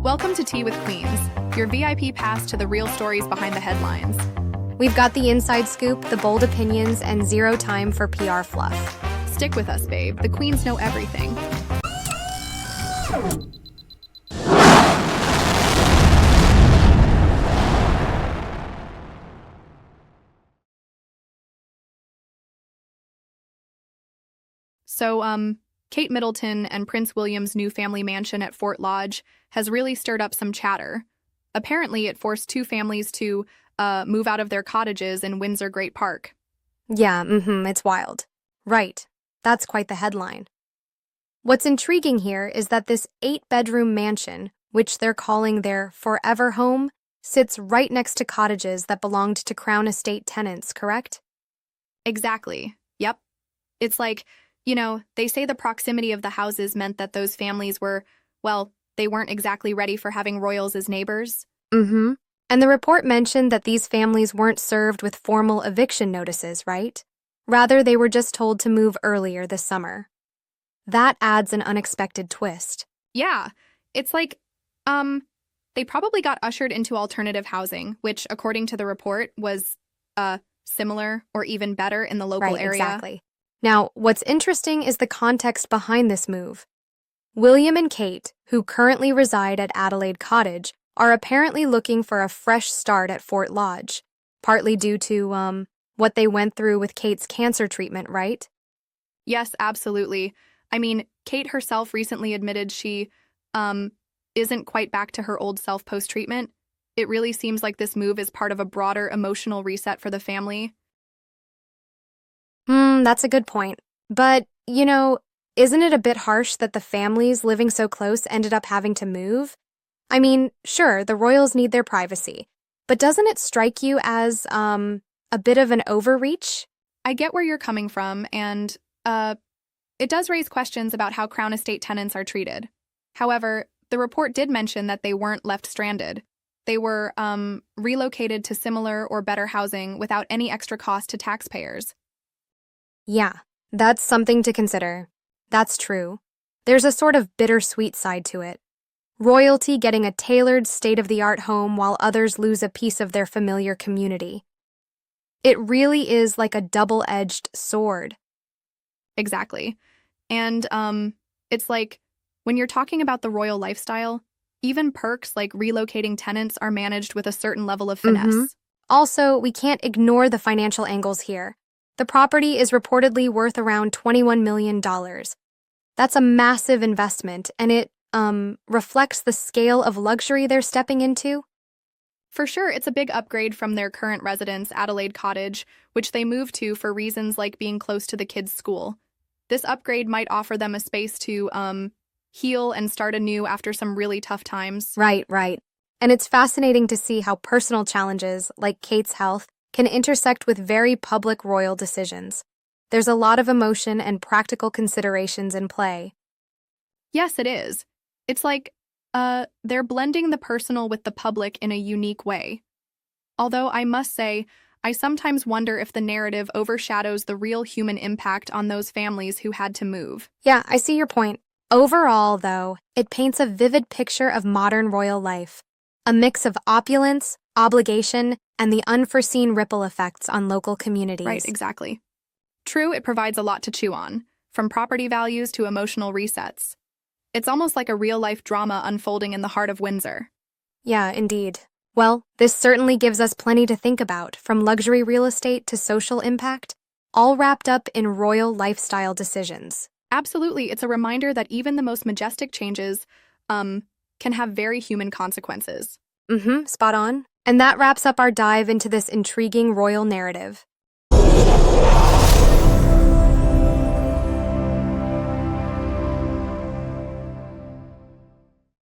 Welcome to Tea with Queens, your VIP pass to the real stories behind the headlines. We've got the inside scoop, the bold opinions, and zero time for PR fluff. Stick with us, babe. The queens know everything. So, Kate Middleton and Prince William's new family mansion at Fort Lodge has really stirred up some chatter. Apparently, it forced two families to move out of their cottages in Windsor Great Park. Yeah, it's wild. Right. That's quite the headline. What's intriguing here is that this 8-bedroom mansion, which they're calling their forever home, sits right next to cottages that belonged to Crown Estate tenants, correct? Exactly. Yep. It's like, they say the proximity of the houses meant that those families were, well, they weren't exactly ready for having royals as neighbors. And the report mentioned that these families weren't served with formal eviction notices, right? Rather, they were just told to move earlier this summer. That adds an unexpected twist. Yeah. It's like, they probably got ushered into alternative housing, which, according to the report, was, similar or even better in the local area. Exactly. Now, what's interesting is the context behind this move. William and Kate, who currently reside at Adelaide Cottage, are apparently looking for a fresh start at Fort Lodge, partly due to, what they went through with Kate's cancer treatment, right? Yes, absolutely. I mean, Kate herself recently admitted she, isn't quite back to her old self post-treatment. It really seems like this move is part of a broader emotional reset for the family. That's a good point. But, isn't it a bit harsh that the families living so close ended up having to move? I mean, sure, the royals need their privacy, but doesn't it strike you as, a bit of an overreach? I get where you're coming from, and, it does raise questions about how Crown Estate tenants are treated. However, the report did mention that they weren't left stranded. They were, relocated to similar or better housing without any extra cost to taxpayers. Yeah, that's something to consider. That's true. There's a sort of bittersweet side to it. Royalty getting a tailored, state-of-the-art home while others lose a piece of their familiar community. It really is like a double-edged sword. Exactly. And, it's like, when you're talking about the royal lifestyle, even perks like relocating tenants are managed with a certain level of finesse. Also, we can't ignore the financial angles here. The property is reportedly worth around $21 million. That's a massive investment, and it, reflects the scale of luxury they're stepping into. For sure, it's a big upgrade from their current residence, Adelaide Cottage, which they moved to for reasons like being close to the kids' school. This upgrade might offer them a space to, heal and start anew after some really tough times. Right. And it's fascinating to see how personal challenges, like Kate's health, can intersect with very public royal decisions. There's a lot of emotion and practical considerations in play. Yes, it is. It's like, they're blending the personal with the public in a unique way. Although I must say, I sometimes wonder if the narrative overshadows the real human impact on those families who had to move. Yeah, I see your point. Overall, though, it paints a vivid picture of modern royal life. A mix of opulence, obligation, and the unforeseen ripple effects on local communities. Right, exactly. True, it provides a lot to chew on, from property values to emotional resets. It's almost like a real-life drama unfolding in the heart of Windsor. Yeah, indeed. Well, this certainly gives us plenty to think about, from luxury real estate to social impact, all wrapped up in royal lifestyle decisions. Absolutely, it's a reminder that even the most majestic changes, can have very human consequences. Spot on. And that wraps up our dive into this intriguing royal narrative.